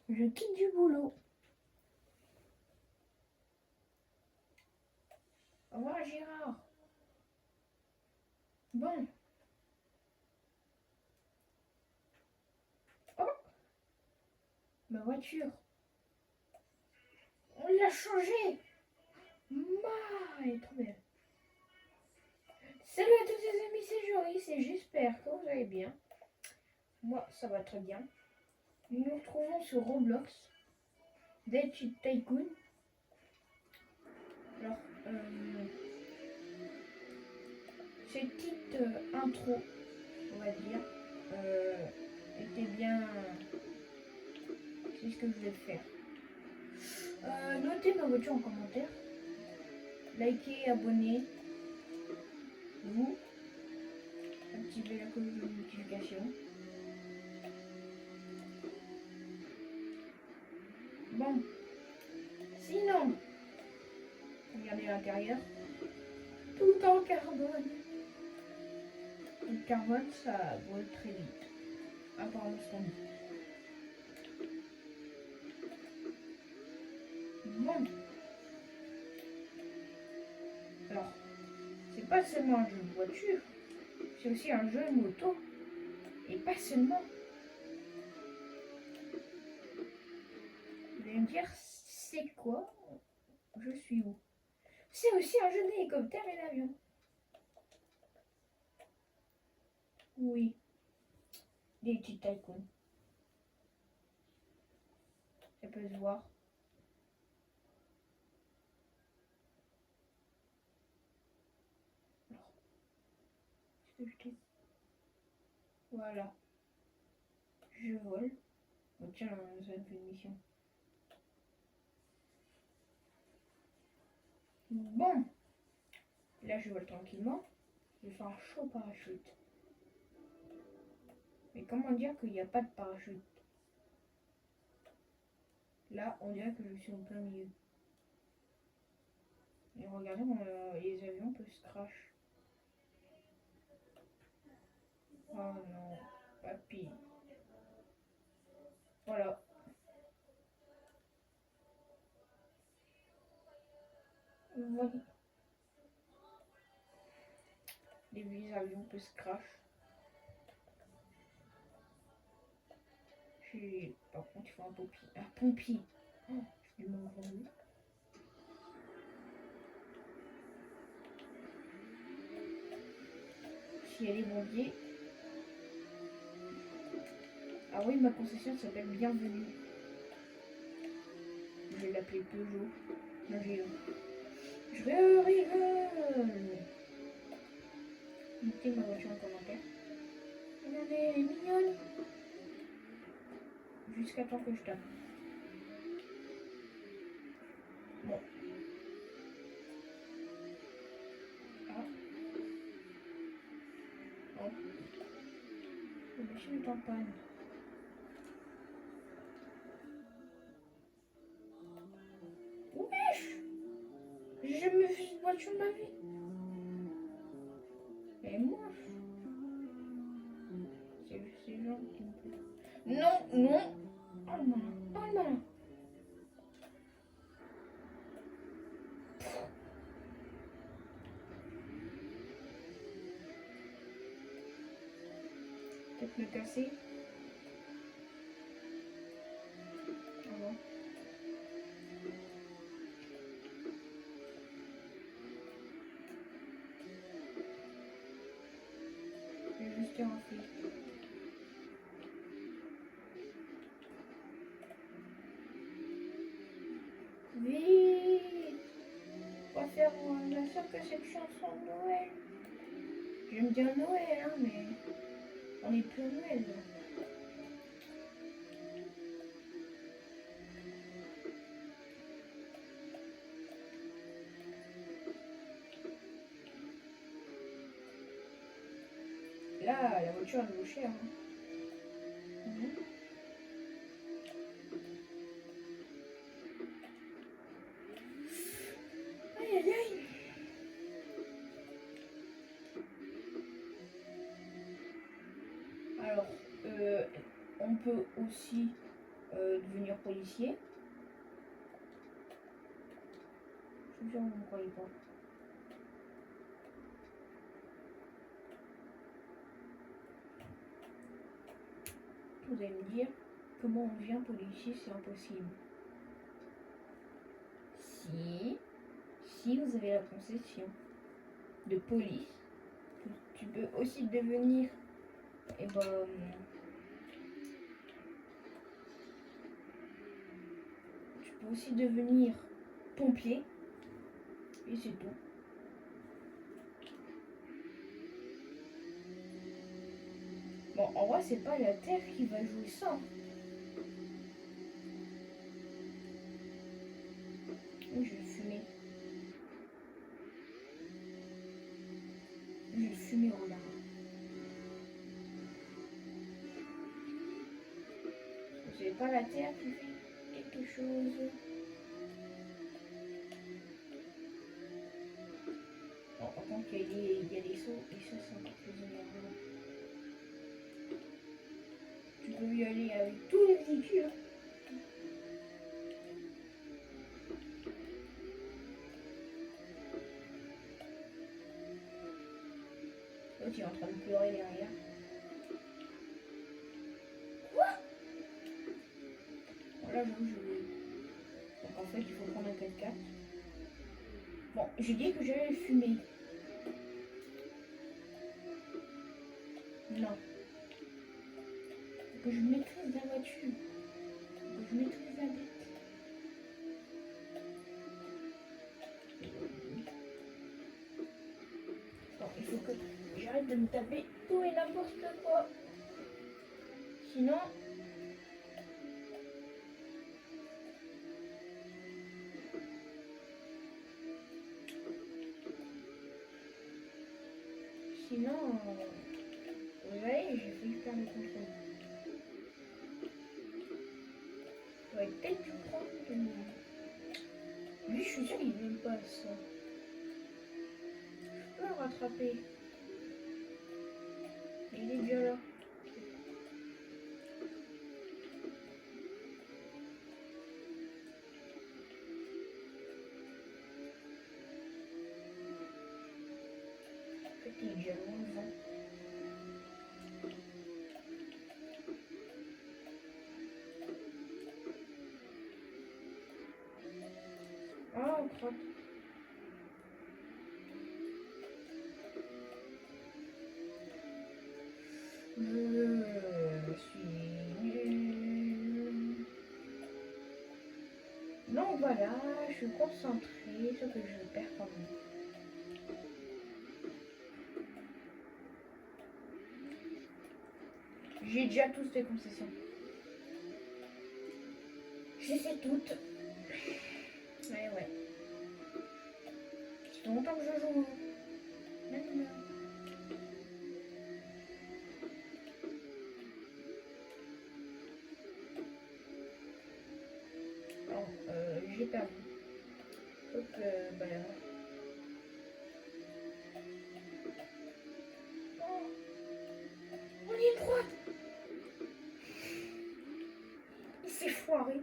Je quitte du boulot. Au revoir Gérard. Bon. Oh, ma voiture. On l'a changée. Elle est trop belle. Salut à tous les amis, c'est Joris et j'espère que vous allez bien. Moi, ça va très bien. Nous nous retrouvons sur Roblox, Dead Cheat Tycoon. Alors, cette petite intro, on va dire, était bien. C'est ce que je vais faire. Notez ma voiture en commentaire. Likez, abonnez. Vous. Activez la cloche de notification. Bon. Sinon, regardez l'intérieur. Tout en carbone. Le carbone, ça brûle très vite. Apparemment, ce qu'on dit. Bon. Alors, c'est pas seulement un jeu de voiture, c'est aussi un jeu de moto. Et pas seulement. Vous allez me dire, c'est quoi? Je suis où? C'est aussi un jeu d'hélicoptère et d'avion. Oui. Des petits tycoons. Ça peut se voir. Alors, est-ce que je t'ai... Voilà. Je vole. Oh, tiens, ça me fait une mission. Bon. Là, je vole tranquillement. Je vais faire un chaud parachute. Mais comment dire qu'il n'y a pas de parachute? Là, on dirait que je suis en plein milieu. Et regardez, les avions peuvent se crash. Oh non, papy. Voilà. Voilà. Les avions peuvent se crash. Par contre, il faut un pompier. Un pompier. Oh, je lui manque vendu. S'il y a les bombiers. Ah oui, ma concession s'appelle Bienvenue. Je vais l'appeler Peugeot. Non, je rigole. Mettez ma voiture en commentaire. Regardez, elle est mignonne. Jusqu'à temps que je tape. Bon. Ah. Hop. La machine est en panne. Wesh! J'ai jamais vu cette voiture de ma vie. Elle est moche. C'est genre qui me plaît. Non, non. Oh le malin. Oh le malin. Peut-être me casser. Ah bon. Je vais juste remplir. Vite! On va faire bien sûr que cette chanson de Noël. J'aime bien Noël, hein, mais on est plus à Noël. Là, la voiture elle vaut cher. Hein. Aïe aïe aïe. Alors, on peut aussi devenir policier. Je suis sûr que vous ne croyez pas. Vous allez me dire, comment on devient policier, c'est impossible. Si vous avez la concession de police, tu peux aussi devenir, tu peux aussi devenir pompier, et c'est tout. Bon, en vrai, c'est pas la terre qui va jouer ça. Oui, je vais fumer. Je vais fumer en là. C'est pas la terre qui fait quelque chose. Bon, par contre, il y a des sauts, et ça, c'est encore plus énervant. Tu peux y aller avec tous les véhicules. L'autre, il est en train de pleurer derrière. Quoi? Bon, là, j'avoue, donc en fait, il faut prendre un 4x4. Bon, j'ai dit que j'allais fumer. Non. Faut que je maîtrise la voiture. Faut que je maîtrise la bête. Bon, il faut que j'arrête de me taper tout et n'importe quoi. Sinon... vous voyez, j'ai failli perdre le contrôle. Ça va être peut-être du prendre. Lui, je suis sûr qu'il n'aime pas ça. Je peux le rattraper. Il est bien là. En fait, il est déjà loin devant. Ah, on croit. Je suis nul. Donc voilà, je suis concentrée sur que je perds quand même. J'ai déjà tous les concessions. Je les ai toutes. Ouais. Ça fait longtemps que je joue. Non. J'ai perdu. Donc, bah... Oh, on est une droite. Il s'est foiré.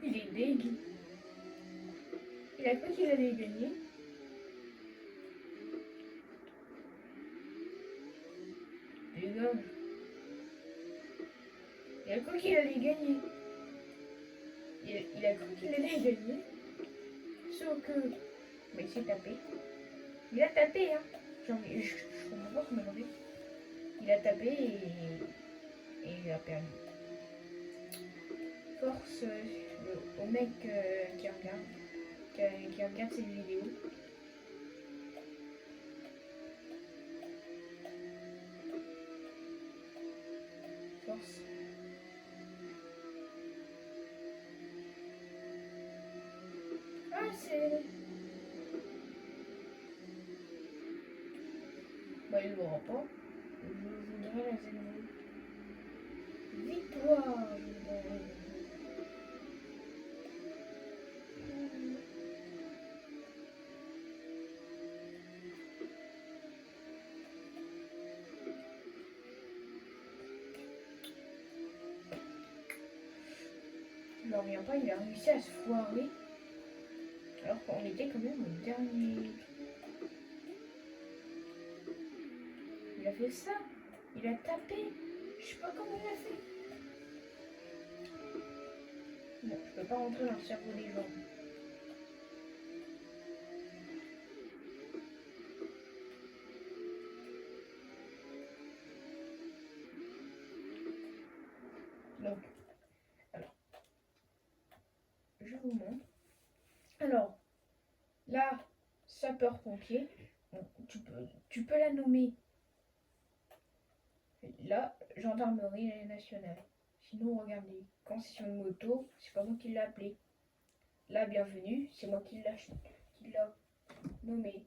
Il est dégueu. Il a cru qu'il allait gagner. Les gars. Il a cru qu'il allait gagner. Il a cru qu'il allait gagner. Sauf que... Bah, il s'est tapé. Il a tapé, hein. Je comprends pas comment il a fait. Il a tapé et il a perdu. Force au mec qui regarde cette vidéo. Force. Ah, c'est... Bah, il ne l'aura pas. Je voudrais la zéro. Victoire. Il n'en revient pas, il a réussi à se foirer. Alors qu'on était quand même au dernier. Il a fait ça. Il a tapé. Je sais pas comment il a fait. Non, je peux pas rentrer dans le cerveau des gens. Donc, alors, je vous montre. Alors, là, sapeur-pompier, tu peux la nommer. Là, gendarmerie nationale. Sinon, regardez, concession de moto, c'est pas moi qui l'ai appelé. Là, bienvenue, c'est moi qui l'a nommé.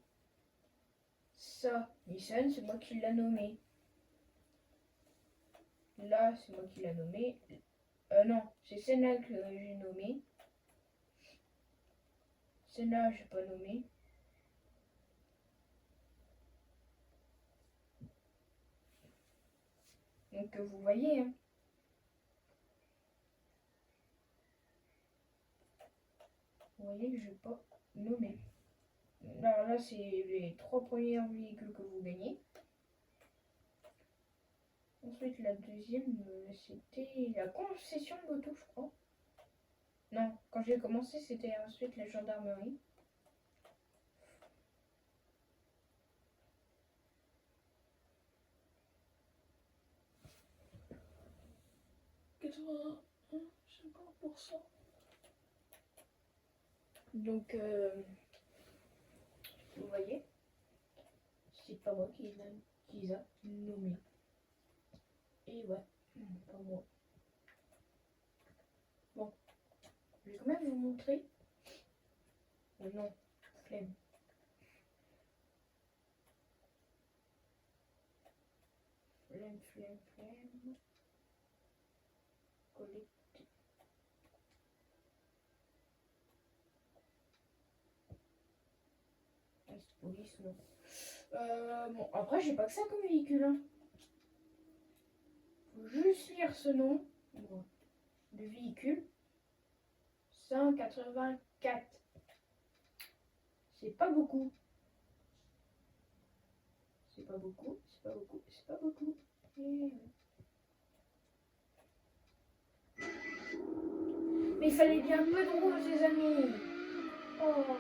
Ça, Nissan, c'est moi qui l'a nommé. Là, c'est moi qui l'a nommé. Non, c'est Senna que j'ai nommé. Senna, j'ai pas nommé. Donc, vous voyez, hein. Vous voyez que je n'ai pas nommé. Alors là, c'est les 3 premiers véhicules que vous gagnez. Ensuite, la deuxième, c'était la concession de moto, je crois. Non, quand j'ai commencé, c'était ensuite la gendarmerie. Donc, vous voyez, c'est pas moi qui les a nommés. Et ouais, pas moi. Bon, je vais quand même vous montrer. Mais non, flemme. Flemme. Collecter. Police, non. Bon, après, j'ai pas que ça comme véhicule. Hein. Faut juste lire ce nom. Bon, le véhicule. 184. C'est pas beaucoup. C'est pas beaucoup. Mais il fallait bien un peu de rouge, les amis. Oh.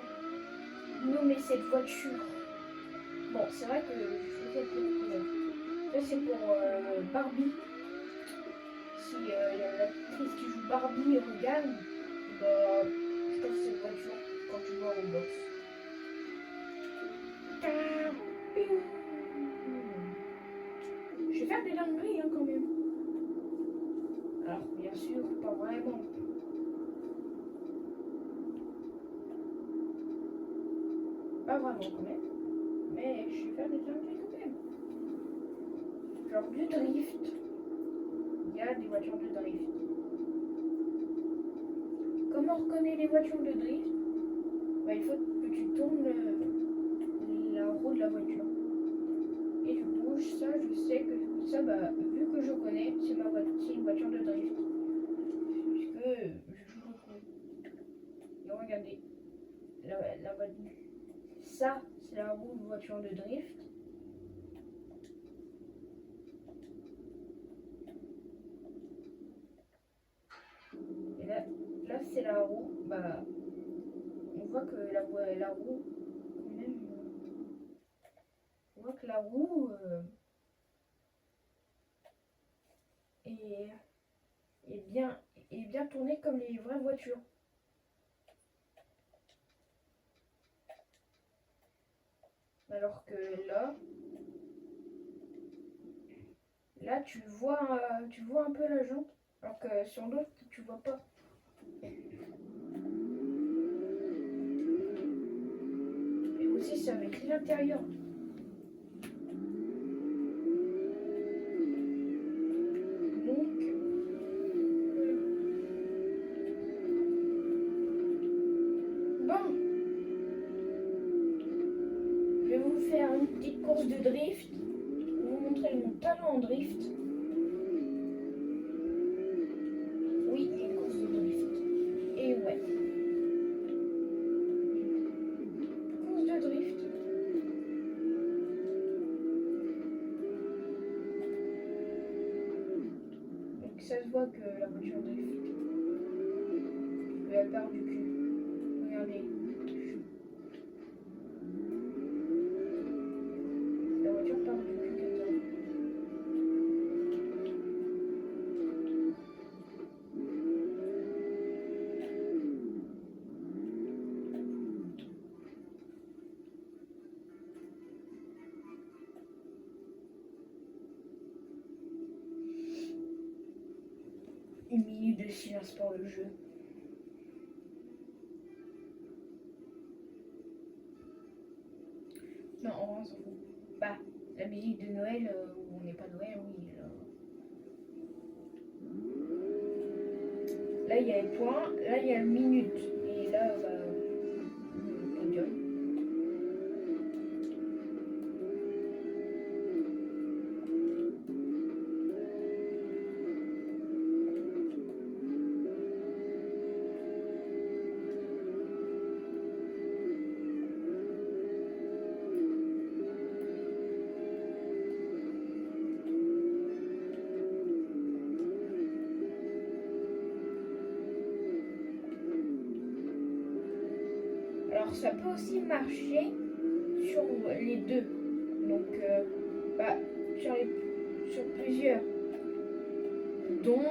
Nommer cette voiture. Bon, c'est vrai que je faisais peu de couleurs. Ça, c'est pour Barbie. Si l'actrice qui joue Barbie regarde, bah, je pense cette voiture quand tu vois Roblox. Je vais faire des dingueries hein, quand même. Alors, bien sûr, pas vraiment. Pas vraiment quand même. Mais je vais faire des dingueries quand même. Genre du drift. Il y a des voitures de drift. Comment on reconnaît les voitures de drift? Bah, il faut que tu tournes la roue de la voiture. Et tu bouges ça, je sais que ça, bah, vu que je connais, c'est une voiture de drift. Puisque je joue beaucoup. Et regardez, la voiture. Ça, c'est la roue de voiture de drift. Et là c'est la roue. Bah, on voit que la roue, quand même, on voit que la roue est bien tournée comme les vraies voitures. Alors que là tu vois un peu la jante, alors que sur l'autre tu vois pas. Et aussi c'est avec l'intérieur. Faire une petite course de drift, vous montrer mon talent en drift. Oui, il y a une course de drift. ça se voit que la voiture drift. Et elle part du cul. Regardez. La voiture part du cul comme ça. Une minute de silence pour le jeu. Non, en vrai, on s'en fout. Bah, la musique de Noël, où on n'est pas Noël, oui. Là, il y a les points, là, il y a la minute. Et là, bah, le podium. Alors ça peut aussi marcher sur les deux, donc bah, sur plusieurs, dont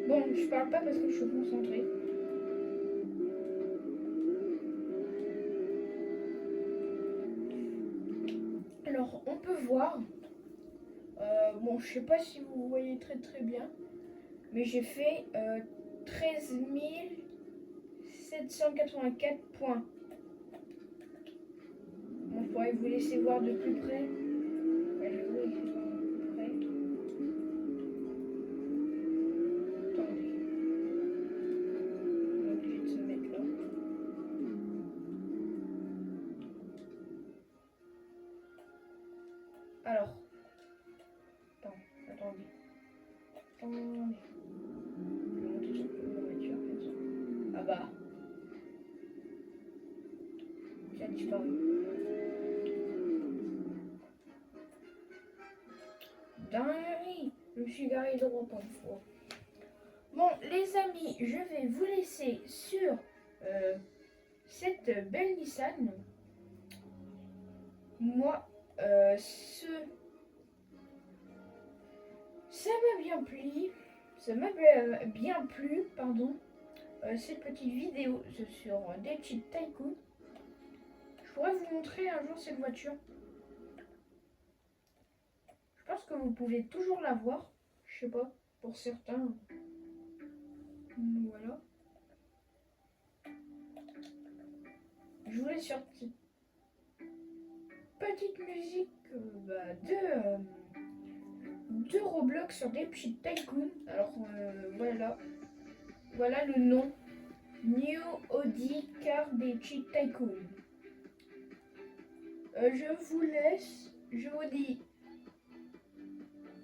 bon, je parle pas parce que je suis concentrée. Alors, on peut voir. Bon, je sais pas si vous voyez très très bien, mais j'ai fait 13 784 points. Bon, je pourrais vous laisser voir de plus près. Ouais, je vais vous laisser voir de plus près. Attendez. On est obligé de se mettre là. Alors. Attendez. Je vais monter sur la voiture comme ça. Ah bah. Qui a disparu. Dinguerie. Je me suis garé droit comme fois. Bon, les amis, je vais vous laisser sur cette belle Nissan. Moi, ça m'a bien plu. Ça m'a bien plu, pardon. Cette petite vidéo sur des Cheat Tycoon. Je pourrais vous montrer un jour cette voiture. Je pense que vous pouvez toujours la voir. Je sais pas, pour certains. Voilà. Je voulais sur petite musique de Roblox sur des petits Tycoon. Alors voilà. Voilà le nom. New Audi Car des Cheat Tycoon. Je vous laisse. Je vous dis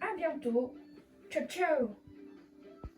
à bientôt. Ciao ciao.